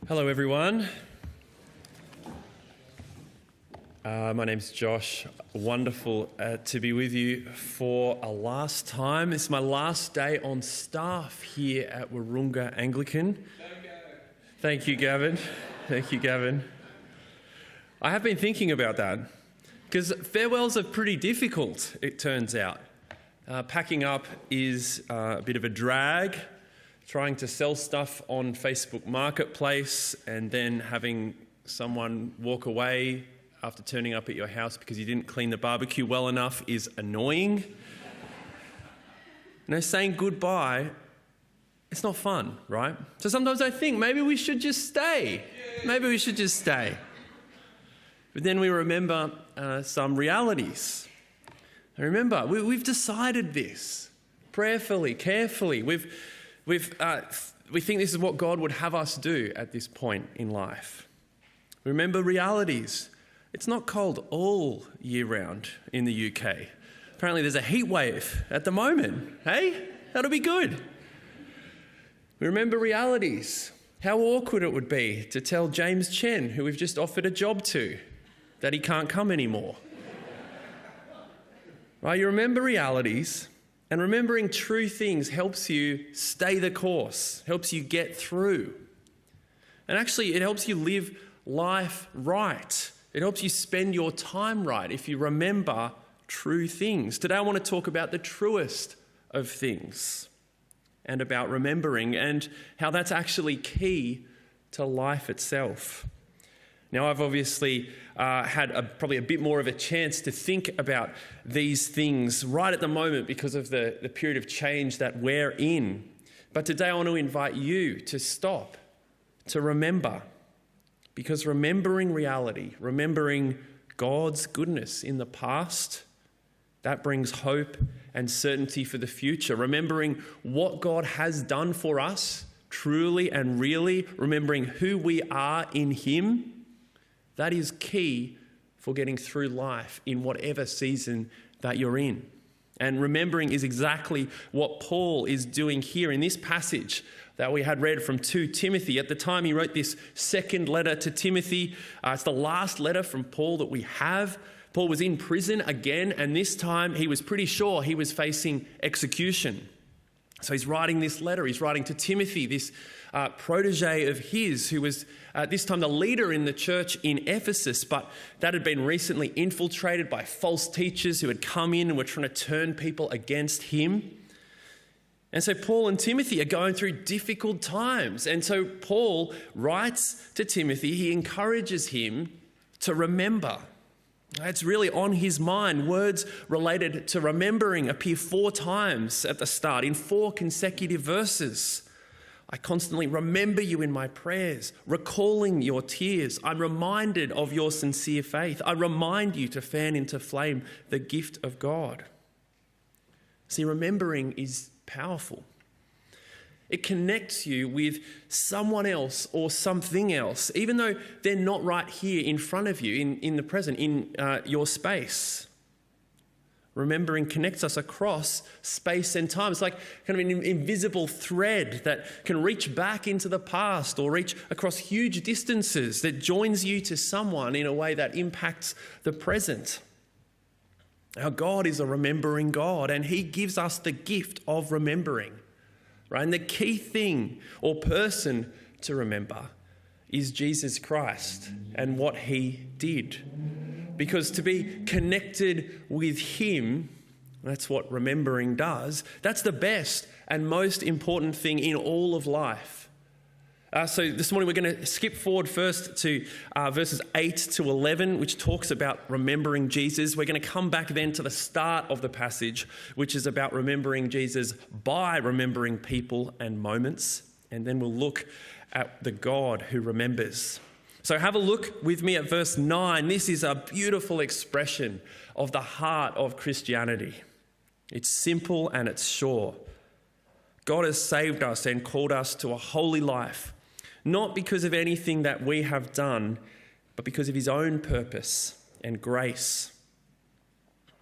Hello everyone. My name's Josh. Wonderful to be with you for a last time. It's my last day on staff here at Wahroonga Anglican. Thank you, Gavin. Thank you, Gavin. I have been thinking about that because farewells are pretty difficult, it turns out. Packing up is a bit of a drag. Trying to sell stuff on Facebook Marketplace and then having someone walk away after turning up at your house because you didn't clean the barbecue well enough is annoying. Saying goodbye, it's not fun, right? So sometimes I think maybe we should just stay. Maybe we should just stay. But then we remember some realities. And remember, we've decided this prayerfully, carefully. We think this is what God would have us do at this point in life. Remember realities. It's not cold all year round in the UK. Apparently there's a heat wave at the moment. Hey, that'll be good. We remember realities. How awkward it would be to tell James Chen, who we've just offered a job to, that he can't come anymore. Right, you remember realities. And remembering true things helps you stay the course, helps you get through. And actually, it helps you live life right. It helps you spend your time right if you remember true things. Today, I want to talk about the truest of things and about remembering and how that's actually key to life itself. Now, I've obviously had probably a bit more of a chance to think about these things right at the moment because of the period of change that we're in. But today I want to invite you to stop, to remember. Because remembering reality, remembering God's goodness in the past, that brings hope and certainty for the future. Remembering what God has done for us, truly and really, remembering who we are in Him, that is key for getting through life in whatever season that you're in. And remembering is exactly what Paul is doing here in this passage that we had read from 2 Timothy. At the time he wrote this second letter to Timothy. It's the last letter from Paul that we have. Paul was in prison again, and this time he was pretty sure he was facing execution. So he's writing this letter. He's writing to Timothy, this protege of his, who was at this time the leader in the church in Ephesus, but that had been recently infiltrated by false teachers who had come in and were trying to turn people against him. And so Paul and Timothy are going through difficult times. And so Paul writes to Timothy, he encourages him to remember. It's really on his mind. Words related to remembering appear 4 times at the start in 4 consecutive verses. I constantly remember you in my prayers, recalling your tears. I'm reminded of your sincere faith. I remind you to fan into flame the gift of God. See, remembering is powerful. It connects you with someone else or something else, even though they're not right here in front of you, in the present, in your space. Remembering connects us across space and time. It's like kind of an invisible thread that can reach back into the past or reach across huge distances that joins you to someone in a way that impacts the present. Our God is a remembering God, and He gives us the gift of remembering. Right? And the key thing or person to remember is Jesus Christ and what He did. Because to be connected with Him, that's what remembering does. That's the best and most important thing in all of life. So this morning we're going to skip forward first to verses 8 to 11, which talks about remembering Jesus. We're going to come back then to the start of the passage, which is about remembering Jesus by remembering people and moments. And then we'll look at the God who remembers. So have a look with me at verse 9. This is a beautiful expression of the heart of Christianity. It's simple and it's sure. God has saved us and called us to a holy life, not because of anything that we have done, but because of His own purpose and grace.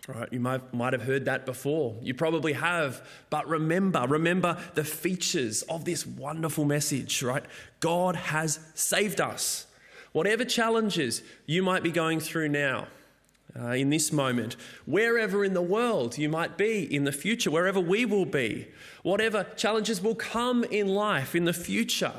Right, you might have heard that before. You probably have. But remember the features of this wonderful message, right? God has saved us. Whatever challenges you might be going through now, in this moment, wherever in the world you might be in the future, wherever we will be, whatever challenges will come in life in the future,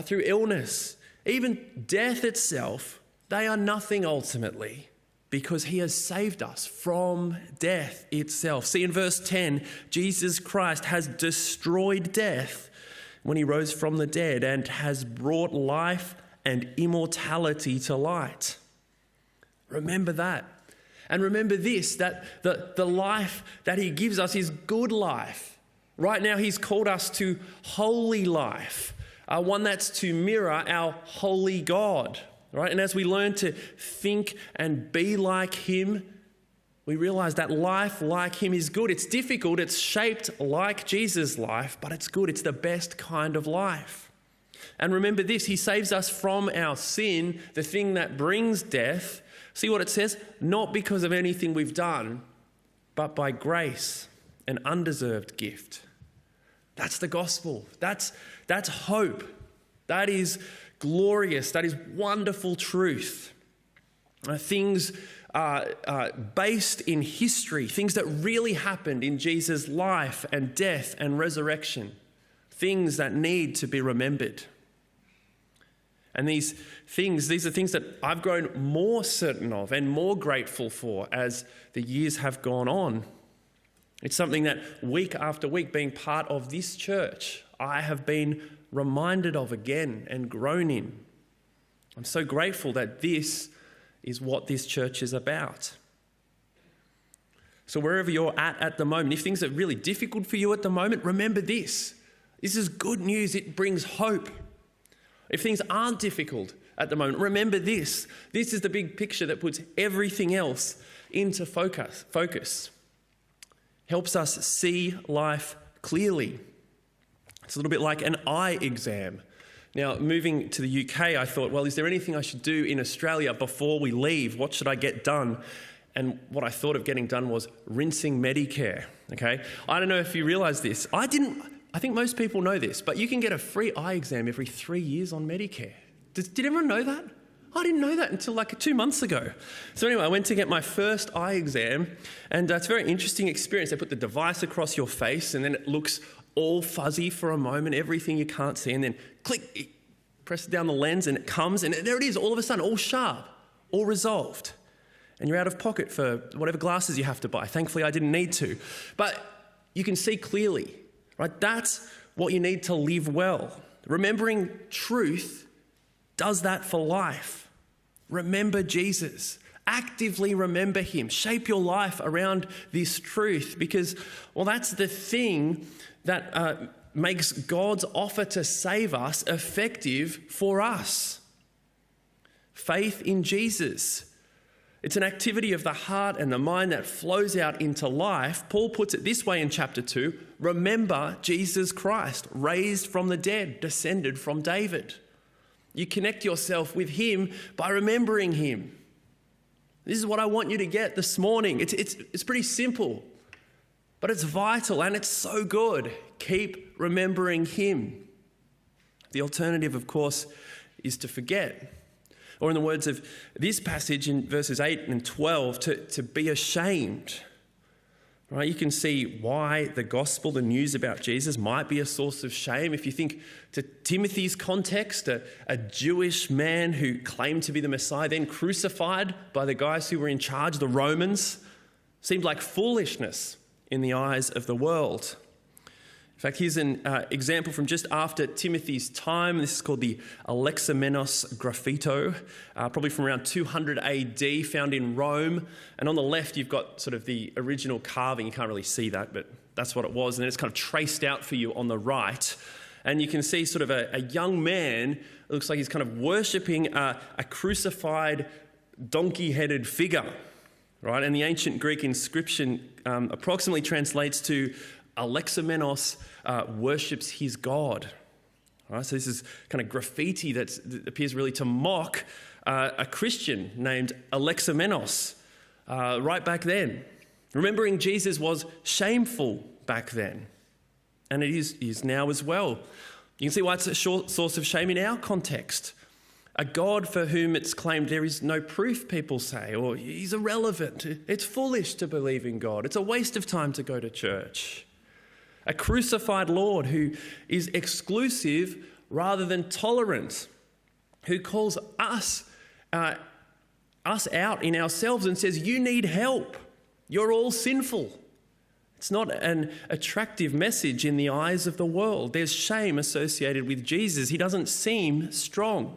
through illness, even death itself, they are nothing ultimately, because he has saved us from death itself. See, in verse 10, Jesus Christ has destroyed death when he rose from the dead and has brought life and immortality to light. Remember that. And remember this, that the life that he gives us is good life. Right now he's called us to holy life, one that's to mirror our holy God. Right? And as we learn to think and be like him, we realize that life like him is good. It's difficult, it's shaped like Jesus' life, but it's good. It's the best kind of life. And remember this, he saves us from our sin, the thing that brings death. See what it says? Not because of anything we've done, but by grace, an undeserved gift. That's the gospel. That's hope. That is glorious. That is wonderful truth. Things based in history, things that really happened in Jesus' life and death and resurrection, things that need to be remembered. And these are things that I've grown more certain of and more grateful for as the years have gone on. It's something that week after week, being part of this church, I have been reminded of again and grown in. I'm so grateful that this is what this church is about. So wherever you're at the moment, if things are really difficult for you at the moment, remember this. This is good news. It brings hope. If things aren't difficult at the moment, remember this. This is the big picture that puts everything else into focus. Helps us see life clearly. It's a little bit like an eye exam. Now, moving to the UK, I thought, well, is there anything I should do in Australia before we leave? What should I get done? And what I thought of getting done was rinsing Medicare, okay? I don't know if you realise this. I think most people know this, but you can get a free eye exam every 3 years on Medicare. Did everyone know that? I didn't know that until like 2 months ago. So anyway, I went to get my first eye exam, and it's a very interesting experience. They put the device across your face, and then it looks all fuzzy for a moment, everything you can't see, and then click, press down the lens, and it comes, and there it is, all of a sudden, all sharp, all resolved. And you're out of pocket for whatever glasses you have to buy. Thankfully, I didn't need to. But you can see clearly, right? That's what you need to live well. Remembering truth does that for life. Remember Jesus. Actively remember him. Shape your life around this truth because, well, that's the thing that makes God's offer to save us effective for us. Faith in Jesus. It's an activity of the heart and the mind that flows out into life. Paul puts it this way in chapter 2. Remember Jesus Christ, raised from the dead, descended from David. You connect yourself with him by remembering him. This is what I want you to get this morning. It's pretty simple, but it's vital and it's so good. Keep remembering him. The alternative, of course, is to forget. Or in the words of this passage in verses 8 and 12, to be ashamed. Right? You can see why the gospel, the news about Jesus, might be a source of shame. If you think to Timothy's context, a Jewish man who claimed to be the Messiah, then crucified by the guys who were in charge, the Romans, seemed like foolishness in the eyes of the world. In fact, here's an example from just after Timothy's time. This is called the Alexamenos Graffito, probably from around 200 AD, found in Rome. And on the left, you've got sort of the original carving. You can't really see that, but that's what it was. And then it's kind of traced out for you on the right. And you can see sort of a young man, it looks like he's kind of worshipping a crucified donkey-headed figure, right? And the ancient Greek inscription approximately translates to Alexamenos worships his God. All right, so this is kind of graffiti that appears really to mock a Christian named Alexamenos right back then. Remembering Jesus was shameful back then, and it is now as well. You can see why it's a source of shame in our context. A God for whom it's claimed there is no proof, people say, or he's irrelevant. It's foolish to believe in God. It's a waste of time to go to church. A crucified Lord who is exclusive rather than tolerant, who calls us out in ourselves and says, you need help. You're all sinful. It's not an attractive message in the eyes of the world. There's shame associated with Jesus. He doesn't seem strong.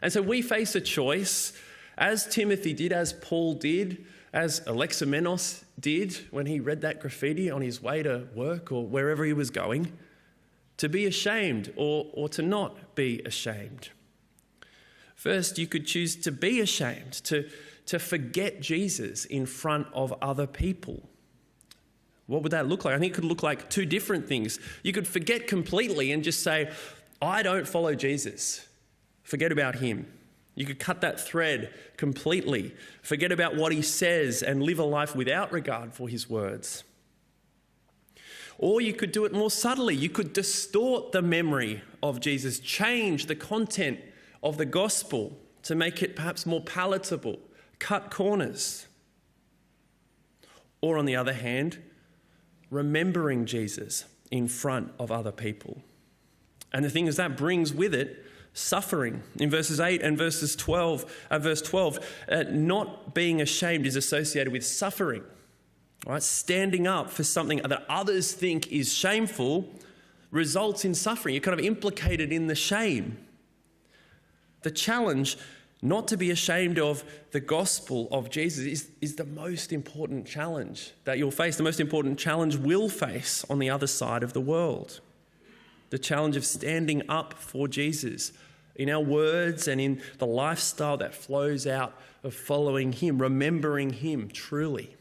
And so we face a choice, as Timothy did, as Paul did, as Alexamenos did when he read that graffiti on his way to work or wherever he was going, to be ashamed or to not be ashamed. First, you could choose to be ashamed, to forget Jesus in front of other people. What would that look like? I think it could look like two different things. You could forget completely and just say, I don't follow Jesus. Forget about him. You could cut that thread completely, forget about what he says and live a life without regard for his words. Or you could do it more subtly. You could distort the memory of Jesus, change the content of the gospel to make it perhaps more palatable, cut corners. Or on the other hand, remembering Jesus in front of other people. And the thing is, that brings with it suffering. In verses 8 and verse 12, not being ashamed is associated with suffering. Right? Standing up for something that others think is shameful results in suffering. You're kind of implicated in the shame. The challenge not to be ashamed of the gospel of Jesus is the most important challenge that you'll face, the most important challenge we'll face on the other side of the world. The challenge of standing up for Jesus in our words and in the lifestyle that flows out of following him, remembering him truly.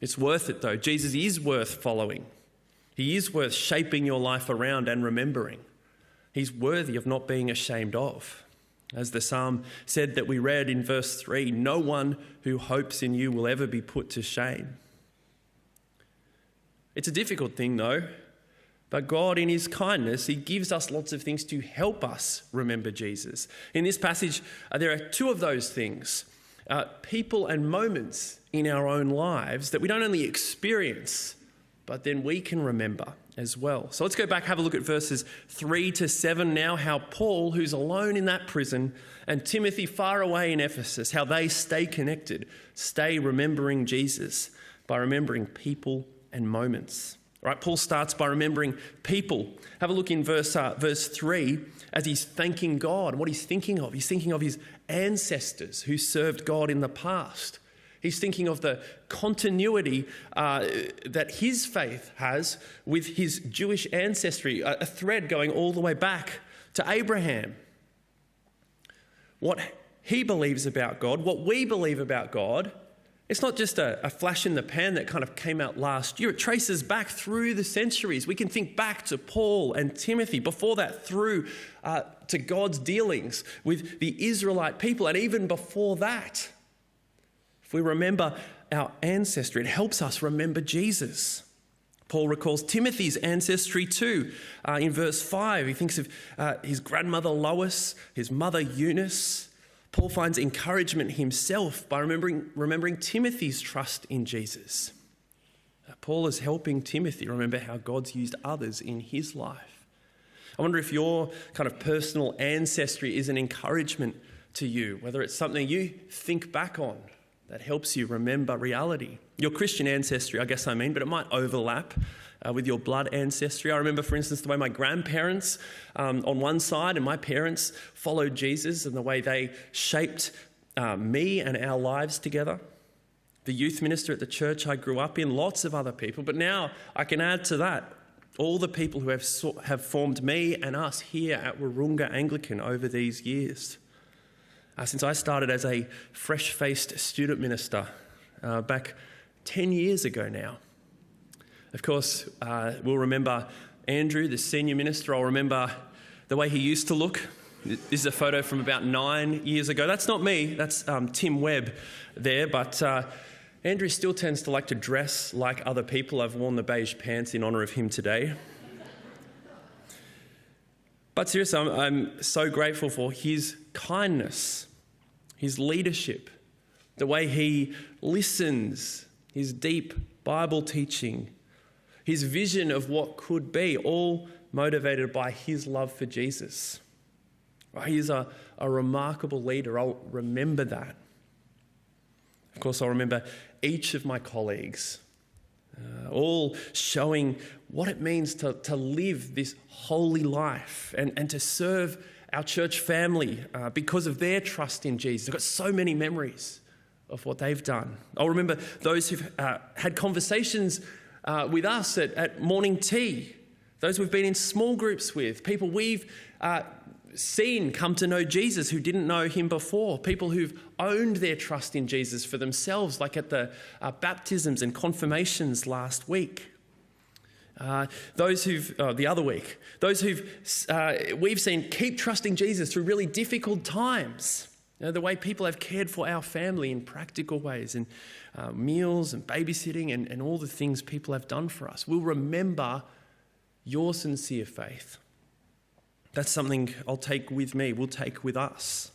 It's worth it though. Jesus is worth following. He is worth shaping your life around and remembering. He's worthy of not being ashamed of. As the psalm said that we read in verse 3, no one who hopes in you will ever be put to shame. It's a difficult thing though. But God, in his kindness, he gives us lots of things to help us remember Jesus. In this passage, there are two of those things, people and moments in our own lives that we don't only experience, but then we can remember as well. So let's go back, have a look at verses 3 to 7 now, how Paul, who's alone in that prison, and Timothy far away in Ephesus, how they stay connected, stay remembering Jesus by remembering people and moments. All right, Paul starts by remembering people. Have a look in verse 3 as he's thanking God and what he's thinking of. He's thinking of his ancestors who served God in the past. He's thinking of the continuity that his faith has with his Jewish ancestry, a thread going all the way back to Abraham. What he believes about God, what we believe about God, it's not just a flash in the pan that kind of came out last year. It traces back through the centuries. We can think back to Paul and Timothy, before that through to God's dealings with the Israelite people, and even before that. If we remember our ancestry, it helps us remember Jesus. Paul recalls Timothy's ancestry too. In verse 5, he thinks of his grandmother Lois, his mother Eunice. Paul finds encouragement himself by remembering Timothy's trust in Jesus. Paul is helping Timothy remember how God's used others in his life. I wonder if your kind of personal ancestry is an encouragement to you, whether it's something you think back on that helps you remember reality. Your Christian ancestry, I guess I mean, but it might overlap with your blood ancestry. I remember, for instance, the way my grandparents on one side and my parents followed Jesus and the way they shaped me and our lives together. The youth minister at the church I grew up in, lots of other people. But now I can add to that all the people who have formed me and us here at Wahroonga Anglican over these years. Since I started as a fresh-faced student minister back 10 years ago now. Of course, we'll remember Andrew, the senior minister. I'll remember the way he used to look. This is a photo from about 9 years ago. That's not me, that's Tim Webb there. But Andrew still tends to like to dress like other people. I've worn the beige pants in honour of him today. But seriously, I'm so grateful for his kindness, his leadership, the way he listens, his deep Bible teaching, his vision of what could be, all motivated by his love for Jesus. He's a remarkable leader. I'll remember that. Of course, I'll remember each of my colleagues, all showing what it means to live this holy life and to serve our church family because of their trust in Jesus. I've got so many memories of what they've done. I'll remember those who've had conversations with us at morning tea, those we've been in small groups with, people we've seen come to know Jesus who didn't know him before, people who've owned their trust in Jesus for themselves, like at the baptisms and confirmations last week. Those who've, the other week, those who've we've seen keep trusting Jesus through really difficult times. You know, the way people have cared for our family in practical ways, and meals and babysitting and all the things people have done for us. We'll remember your sincere faith. That's something I'll take with me, we'll take with us.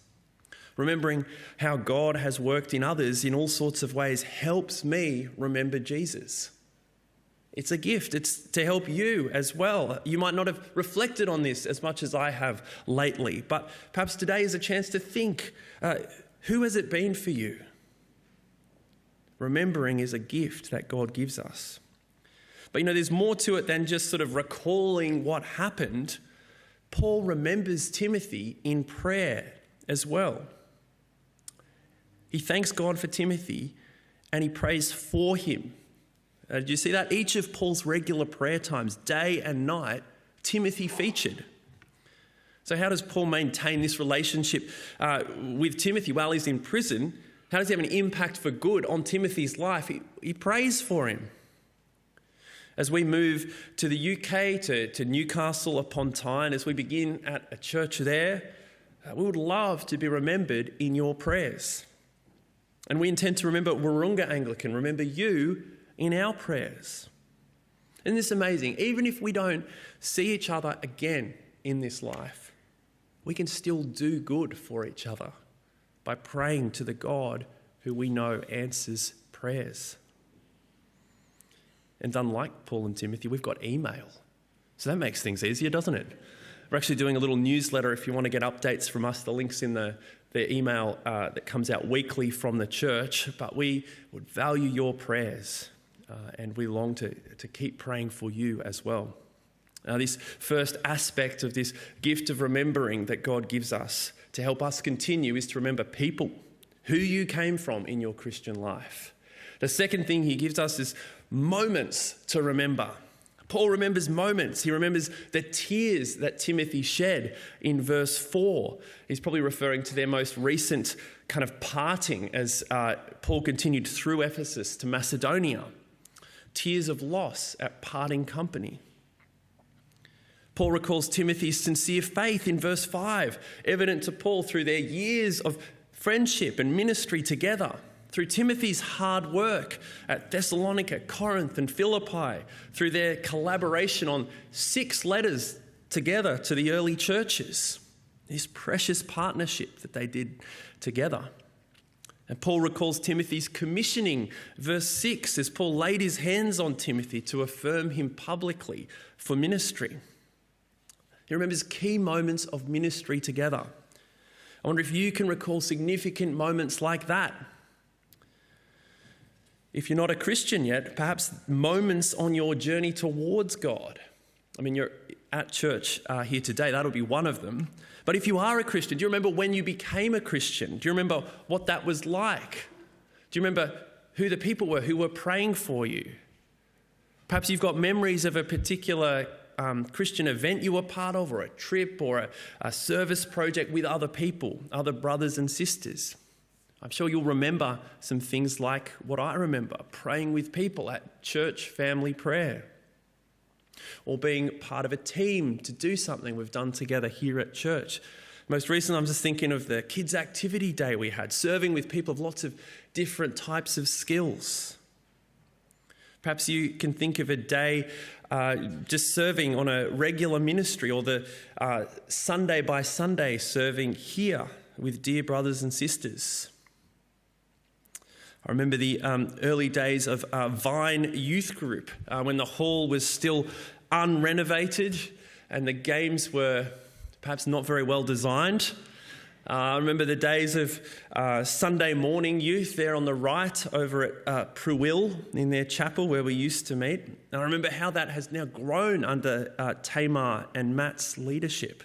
Remembering how God has worked in others in all sorts of ways helps me remember Jesus. It's a gift. It's to help you as well. You might not have reflected on this as much as I have lately, but perhaps today is a chance to think, who has it been for you? Remembering is a gift that God gives us. But there's more to it than just sort of recalling what happened. Paul remembers Timothy in prayer as well. He thanks God for Timothy and he prays for him. Did you see that? Each of Paul's regular prayer times, day and night, Timothy featured. So how does Paul maintain this relationship with Timothy while he's in prison? How does he have an impact for good on Timothy's life? He prays for him. As we move to the UK, to Newcastle upon Tyne, as we begin at a church there, we would love to be remembered in your prayers. And we intend to remember Wahroonga Anglican, remember you in our prayers. Isn't this amazing? Even if we don't see each other again in this life, we can still do good for each other by praying to the God who we know answers prayers. And unlike Paul and Timothy, we've got email. So that makes things easier, doesn't it? We're actually doing a little newsletter if you want to get updates from us. The link's in the email that comes out weekly from the church. But we would value your prayers and we long to keep praying for you as well. This first aspect of this gift of remembering that God gives us to help us continue is to remember people, who you came from in your Christian life. The second thing he gives us is moments to remember. Paul remembers moments. He remembers the tears that Timothy shed in verse 4. He's probably referring to their most recent kind of parting as Paul continued through Ephesus to Macedonia. Tears of loss at parting company. Paul recalls Timothy's sincere faith in verse 5, evident to Paul through their years of friendship and ministry together. Through Timothy's hard work at Thessalonica, Corinth and Philippi, through their collaboration on 6 letters together to the early churches, this precious partnership that they did together. And Paul recalls Timothy's commissioning, verse 6, as Paul laid his hands on Timothy to affirm him publicly for ministry. He remembers key moments of ministry together. I wonder if you can recall significant moments like that. If you're not a Christian yet, perhaps moments on your journey towards God. I mean, you're at church here today, that'll be one of them. But if you are a Christian, do you remember when you became a Christian? Do you remember what that was like? Do you remember who the people were who were praying for you? Perhaps you've got memories of a particular Christian event you were part of, or a trip, or a service project with other people, other brothers and sisters. I'm sure you'll remember some things like what I remember, praying with people at church family prayer, or being part of a team to do something we've done together here at church. Most recently, I'm just thinking of the kids' activity day we had, serving with people of lots of different types of skills. Perhaps you can think of a day just serving on a regular ministry, or the Sunday by Sunday serving here with dear brothers and sisters. I remember the early days of Vine Youth Group when the hall was still unrenovated and the games were perhaps not very well designed. I remember the days of Sunday morning youth there on the right over at Pruill in their chapel where we used to meet. And I remember how that has now grown under Tamar and Matt's leadership.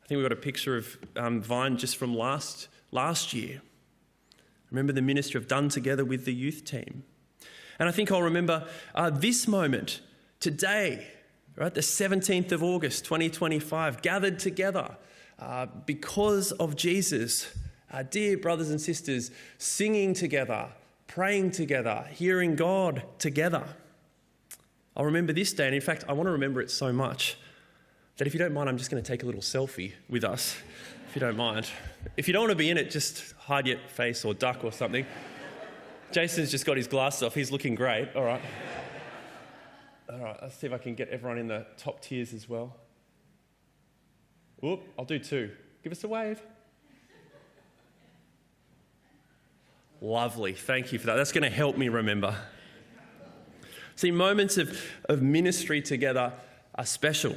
I think we've got a picture of Vine just from last year. Remember the ministry I've done together with the youth team. And I think I'll remember this moment today, right, the 17th of August, 2025, gathered together because of Jesus, dear brothers and sisters, singing together, praying together, hearing God together. I'll remember this day, and in fact, I want to remember it so much that if you don't mind, I'm just going to take a little selfie with us, if you don't mind. If you don't want to be in it, just hide your face or duck or something. Jason's just got his glasses off. He's looking great. All right, let's see if I can get everyone in the top tiers as well. Whoop, I'll do two. Give us a wave. Lovely. Thank you for that. That's going to help me remember. See, moments of ministry together are special.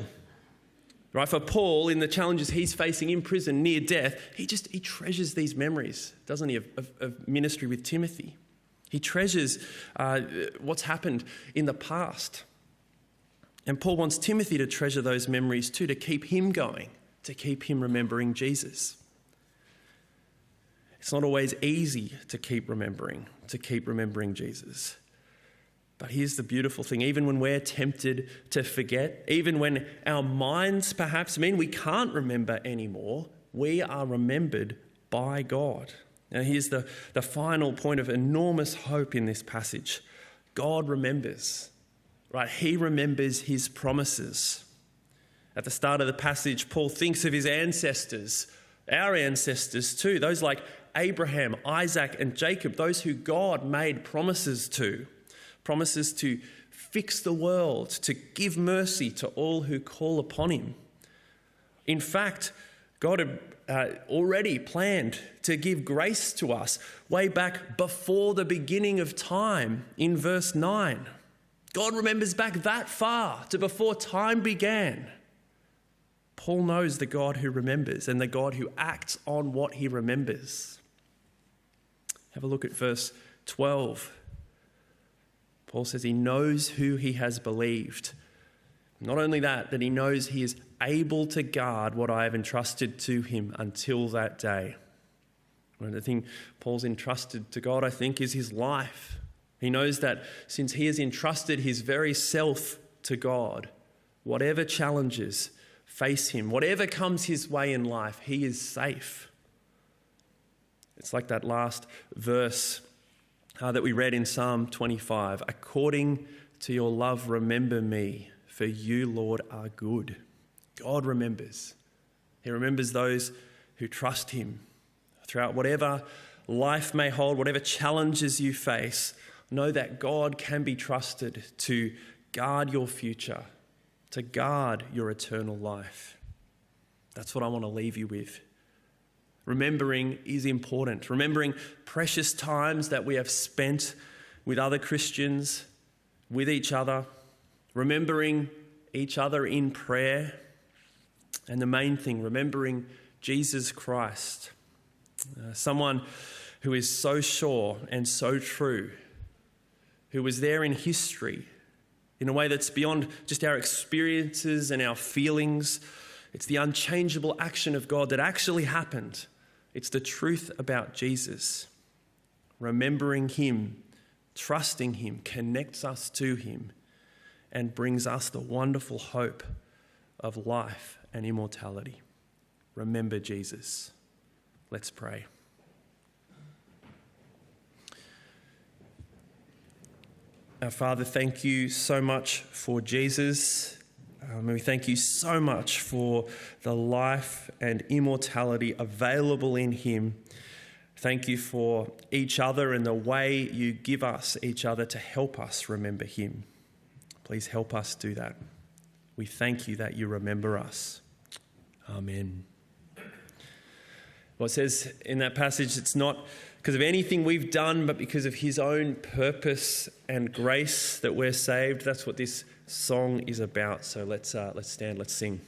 Right, for Paul, in the challenges he's facing in prison near death, he treasures these memories, doesn't he, of ministry with Timothy. He treasures what's happened in the past. And Paul wants Timothy to treasure those memories too, to keep him going, to keep him remembering Jesus. It's not always easy to keep remembering Jesus. But here's the beautiful thing. Even when we're tempted to forget, even when our minds perhaps mean we can't remember anymore, we are remembered by God. Now here's the final point of enormous hope in this passage. God remembers, right? He remembers his promises. At the start of the passage, Paul thinks of his ancestors, our ancestors too, those like Abraham, Isaac, and Jacob, those who God made promises to fix the world, to give mercy to all who call upon him. In fact, God had already planned to give grace to us way back before the beginning of time in verse 9. God remembers back that far to before time began. Paul knows the God who remembers and the God who acts on what he remembers. Have a look at verse 12. Paul says he knows who he has believed. Not only that he knows he is able to guard what I have entrusted to him until that day. And the thing Paul's entrusted to God, I think, is his life. He knows that since he has entrusted his very self to God, whatever challenges face him, whatever comes his way in life, he is safe. It's like that last verse that we read in Psalm 25. According to your love, remember me, for you, Lord, are good. God remembers. He remembers those who trust him. Throughout whatever life may hold, whatever challenges you face, know that God can be trusted to guard your future, to guard your eternal life. That's what I want to leave you with. Remembering is important. Remembering precious times that we have spent with other Christians, with each other. Remembering each other in prayer. And the main thing, remembering Jesus Christ. Someone who is so sure and so true. Who was there in history in a way that's beyond just our experiences and our feelings. It's the unchangeable action of God that actually happened. It's the truth about Jesus. Remembering him, trusting him, connects us to him and brings us the wonderful hope of life and immortality. Remember Jesus. Let's pray. Our Father, thank you so much for Jesus. We thank you so much for the life and immortality available in him. Thank you for each other and the way you give us each other to help us remember him. Please help us do that. We thank you that you remember us. Amen. Well, it says in that passage, it's not because of anything we've done, but because of his own purpose and grace that we're saved. That's what this song is about. So let's stand, let's sing.